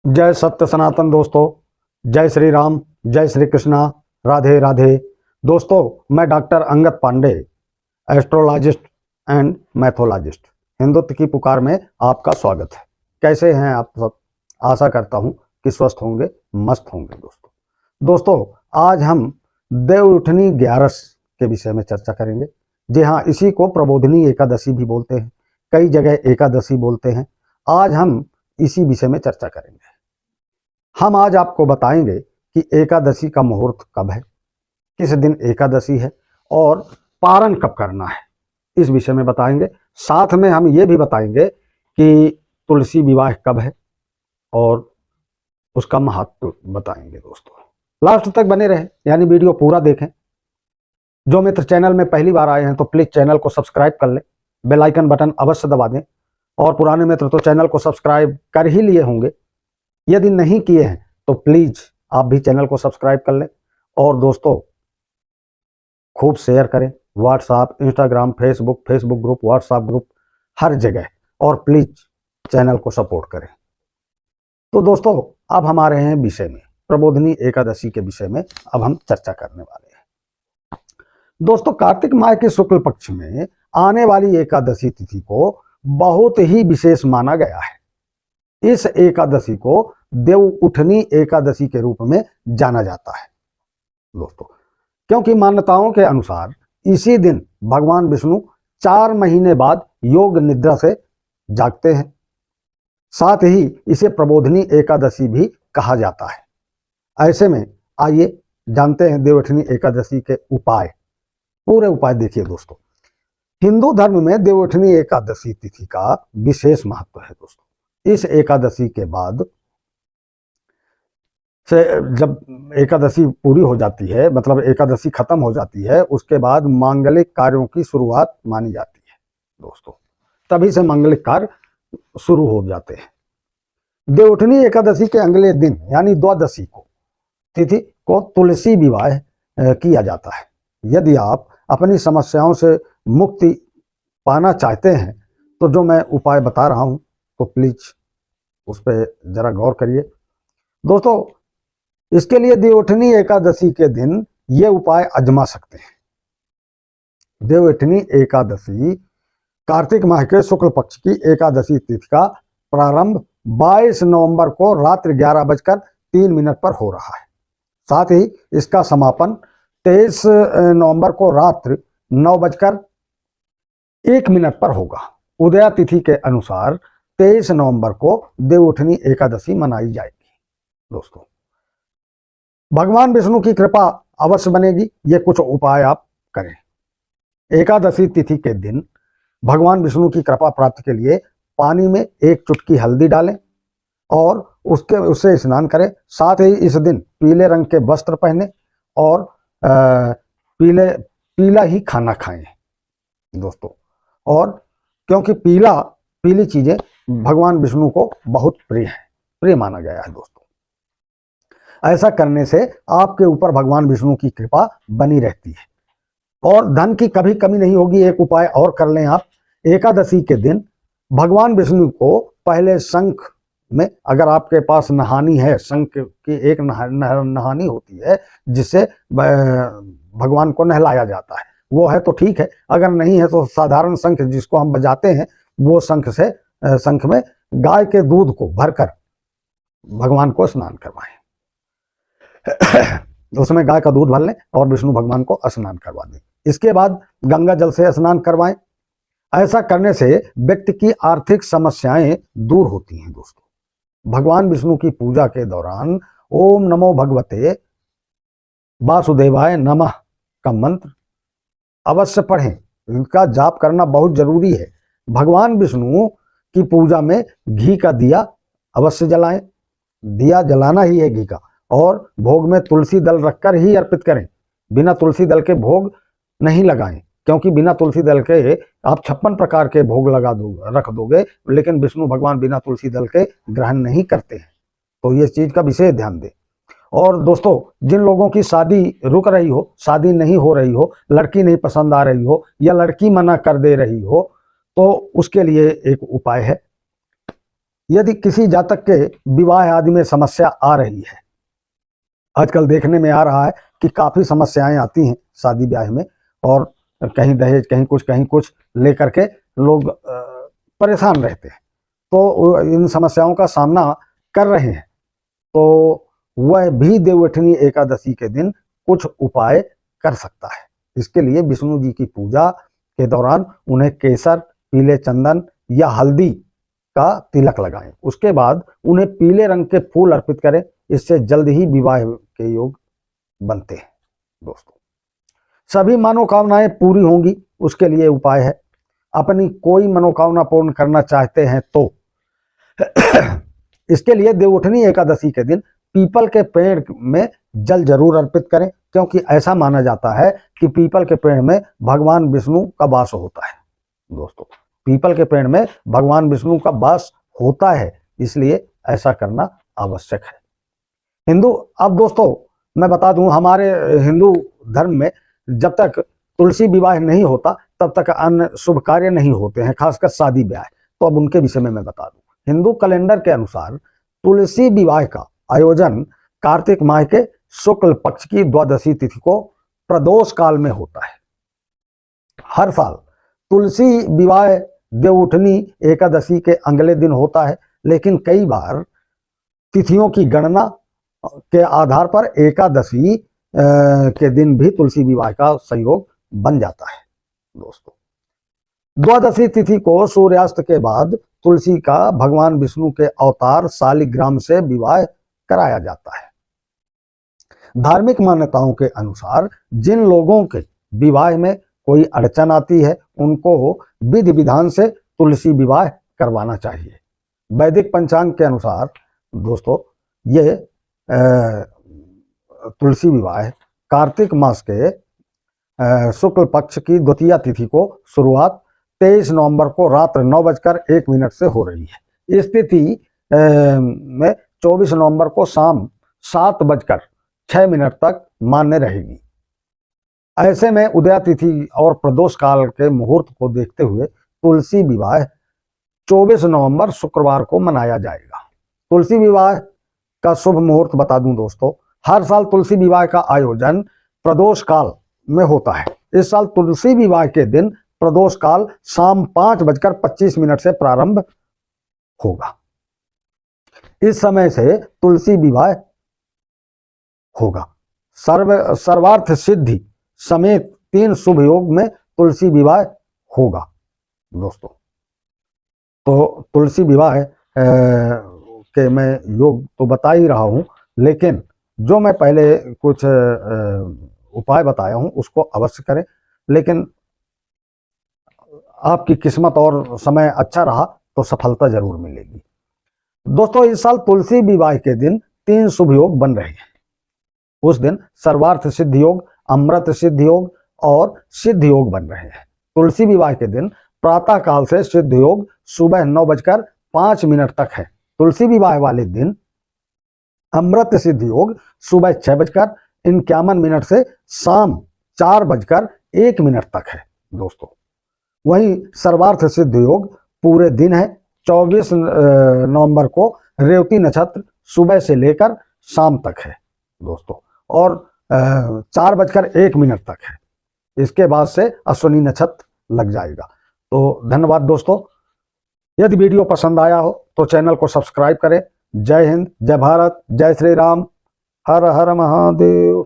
जय सत्य सनातन दोस्तों, जय श्री राम, जय श्री कृष्णा, राधे राधे। दोस्तों, मैं doctor Angad Pandey, astrologist and mythologist, Hindutva की पुकार में आपका स्वागत है। कैसे हैं आप सब? आशा करता हूं कि स्वस्थ होंगे, मस्त होंगे। दोस्तों, आज हम देवउठनी 11 के विषय में चर्चा करेंगे। जी हाँ, इसी को प्रबोधनी एकादशी भी बोलते हैं, कई जगह एकादशी बोलते हैं। आज हम इसी विषय में चर्चा करेंगे। हम आज आपको बताएंगे कि एकादशी का मुहूर्त कब है, किस दिन एकादशी है और पारण कब करना है, इस विषय में बताएंगे। साथ में हम ये भी बताएंगे कि तुलसी विवाह कब है और उसका महत्व बताएंगे। दोस्तों, लास्ट तक बने रहें, यानी वीडियो पूरा देखें। जो मित्र चैनल में पहली बार आए हैं तो प्लीज चैनल को सब्सक्राइब कर लें, बेल आइकन बटन अवश्य दबा दें। और पुराने मित्र तो चैनल को सब्सक्राइब कर ही लिए होंगे, यदि नहीं किए हैं तो प्लीज आप भी चैनल को सब्सक्राइब कर लें। और दोस्तों, खूब शेयर करें, WhatsApp, Instagram, Facebook group, WhatsApp group, हर जगह। और प्लीज चैनल को सपोर्ट करें। तो दोस्तों, अब हम आ रहे हैं विषय में, प्रबोधनी एकादशी के विषय में अब हम चर्चा करने वाले हैं। दोस्तों, कार्तिक माह के शुक्ल पक्ष में आने वाली एकादशी तिथि को बहुत ही विशेष माना गया है। इस एकादशी को देवउठनी एकादशी के रूप में जाना जाता है दोस्तों, क्योंकि मान्यताओं के अनुसार इसी दिन भगवान विष्णु 4 महीने बाद योग निद्रा से जागते हैं। साथ ही इसे प्रबोधनी एकादशी भी कहा जाता है। ऐसे में आइए जानते हैं देवउठनी एकादशी के उपाय। पूरे उपाय देखिए दोस्तों। हिंदू धर्म में देवउठनी एकादशी तिथि का विशेष महत्व है दोस्तों। इस एकादशी के बाद से जब एकादशी पूरी हो जाती है, मतलब एकादशी खत्म हो जाती है, उसके बाद मांगलिक कार्यों की शुरुआत मानी जाती है दोस्तों। तभी से मांगलिक कार्य शुरू हो जाते हैं। देवउठनी एकादशी के अगले दिन यानी द्वादशी को तिथि को तुलसी विवाह किया जाता है। यदि आप अपनी समस्याओं से मुक्ति पाना चाहते हैं तो जो मैं उपाय बता रहा हूं तो प्लीज उस पर जरा गौर करिए दोस्तों। इसके लिए देवउठनी एकादशी के दिन ये उपाय आजमा सकते हैं। देवउठनी एकादशी कार्तिक माह के शुक्ल पक्ष की एकादशी तिथि का प्रारंभ 22 नवंबर को रात्रि 11:03 पर हो रहा है। साथ ही इसका समापन 23 नवंबर को रात्रि 9:01 पर होगा। उदया तिथि के अनुसार 23 नवंबर को देवउठनी एकादशी मनाई जाएगी दोस्तों। भगवान विष्णु की कृपा अवश्य बनेगी। ये कुछ उपाय आप करें। एकादशी तिथि के दिन भगवान विष्णु की कृपा प्राप्ति के लिए पानी में 1 चुटकी हल्दी डालें और उससे स्नान करें। साथ ही इस दिन पीले रंग के वस्त्र पहने और पीला ही खाना खाएं दोस्तों। और क्योंकि पीली चीजें भगवान विष्णु को बहुत प्रिय माना गया है दोस्तों। ऐसा करने से आपके ऊपर भगवान विष्णु की कृपा बनी रहती है और धन की कभी कमी नहीं होगी। एक उपाय और कर लें आप। एकादशी के दिन भगवान विष्णु को पहले शंख में, अगर आपके पास नहानी है, शंख की एक नहानी होती है जिससे भगवान को नहलाया जाता है, वो है तो ठीक है। अगर नहीं है तो साधारण शंख जिसको हम बजाते हैं, वो शंख में गाय के दूध को भरकर भगवान को स्नान करवाएं। उसमें गाय का दूध भर लें और विष्णु भगवान को स्नान करवा दें। इसके बाद गंगा जल से स्नान करवाएं। ऐसा करने से व्यक्ति की आर्थिक समस्याएं दूर होती हैं दोस्तों। भगवान विष्णु की पूजा के दौरान ओम नमो भगवते वासुदेवाय नमः का मंत्र अवश्य पढ़ें। इनका जाप करना बहुत जरूरी है। भगवान विष्णु की पूजा में घी का दिया अवश्य जलाएं। दिया जलाना ही है घी का। और भोग में तुलसी दल रखकर ही अर्पित करें। बिना तुलसी दल के भोग नहीं लगाएं, क्योंकि बिना तुलसी दल के आप 56 प्रकार के भोग रख दोगे, लेकिन विष्णु भगवान बिना तुलसी दल के ग्रहण नहीं करते हैं। तो ये चीज का विशेष ध्यान दें। और दोस्तों, जिन लोगों की शादी रुक रही हो, शादी नहीं हो रही हो, लड़की नहीं पसंद आ रही हो या लड़की मना कर दे रही हो, तो उसके लिए एक उपाय है। यदि किसी जातक के विवाह आदि में समस्या आ रही है, आजकल देखने में आ रहा है कि काफ़ी समस्याएं आती हैं शादी ब्याह में, और कहीं दहेज कहीं कुछ लेकर के लोग परेशान रहते हैं, तो इन समस्याओं का सामना कर रहे हैं, तो वह भी देवउठनी एकादशी के दिन कुछ उपाय कर सकता है। इसके लिए विष्णु जी की पूजा के दौरान उन्हें केसर, पीले चंदन या हल्दी का तिलक लगाएं। उसके बाद उन्हें पीले रंग के फूल अर्पित करें। इससे जल्द ही विवाह के योग बनते हैं। दोस्तों, सभी मनोकामनाएं पूरी होंगी, उसके लिए उपाय है। अपनी कोई मनोकामना पूर्ण करना चाहते हैं तो इसके लिए देवउठनी एकादशी के दिन पीपल के पेड़ में जल जरूर अर्पित करें, क्योंकि ऐसा माना जाता है कि पीपल के पेड़ में भगवान विष्णु का वास होता है। दोस्तों, पीपल के पेड़ में भगवान विष्णु का वास होता है, इसलिए ऐसा करना आवश्यक है। अब दोस्तों मैं बता दूं, हमारे हिंदू धर्म में जब तक तुलसी विवाह नहीं होता तब तक अन्य शुभ कार्य नहीं होते हैं, खासकर शादी ब्याह। तो अब उनके विषय में मैं बता दूं। हिंदू कैलेंडर के अनुसार तुलसी विवाह का आयोजन कार्तिक माह के शुक्ल पक्ष की द्वादशी तिथि को प्रदोष काल में होता है। हर साल तुलसी विवाह देवउठनी एकादशी के अगले दिन होता है, लेकिन कई बार तिथियों की गणना के आधार पर एकादशी के दिन भी तुलसी विवाह का संयोग बन जाता है। दोस्तों, द्वादशी तिथि को सूर्यास्त के बाद तुलसी का भगवान विष्णु के अवतार शालिग्राम से विवाह कराया जाता है। धार्मिक मान्यताओं के अनुसार जिन लोगों के विवाह में कोई अड़चन आती है, उनको विधि विधान से तुलसी विवाह करवाना चाहिए। वैदिक पंचांग के अनुसार दोस्तों ये तुलसी विवाह कार्तिक मास के शुक्ल पक्ष की द्वितीय तिथि को शुरुआत 23 नवंबर को रात्र 9:01 से हो रही है। इस तिथि में 24 नवंबर को शाम 7:06 तक मान्य रहेगी। ऐसे में उदया तिथि और प्रदोष काल के मुहूर्त को देखते हुए तुलसी विवाह 24 नवंबर शुक्रवार को मनाया जाएगा। तुलसी विवाह का शुभ मुहूर्त बता दूं दोस्तों, हर साल तुलसी विवाह का आयोजन प्रदोष काल में होता है। इस साल तुलसी विवाह के दिन प्रदोष काल शाम 5:25 से प्रारंभ होगा। इस समय से तुलसी विवाह होगा। सर्वार्थ सिद्धि समेत 3 शुभ योग में तुलसी विवाह होगा। दोस्तों, तो तुलसी विवाह के मैं योग तो बता ही रहा हूं, लेकिन जो मैं पहले कुछ उपाय बताया हूं उसको अवश्य करें। लेकिन आपकी किस्मत और समय अच्छा रहा तो सफलता जरूर मिलेगी। दोस्तों, इस साल तुलसी विवाह के दिन 3 शुभ योग बन रहे हैं। उस दिन सर्वार्थ सिद्ध योग, अमृत सिद्ध योग और सिद्ध योग बन रहे हैं। तुलसी विवाह के दिन प्रातः काल से सिद्ध योग सुबह 9:05 तक है। तुलसी विवाह वाले दिन अमृत सिद्ध योग सुबह 6:51 से शाम 4:01 तक है। दोस्तों, वहीं सर्वार्थ सिद्ध योग पूरे दिन है। 24 नवंबर को रेवती नक्षत्र सुबह से लेकर शाम तक है दोस्तों, और 4:01 तक है। इसके बाद से अश्विनी नक्षत्र लग जाएगा। तो धन्यवाद दोस्तों। यदि वीडियो पसंद आया हो तो चैनल को सब्सक्राइब करें। जय हिंद, जय भारत, जय श्री राम, हर हर महादेव।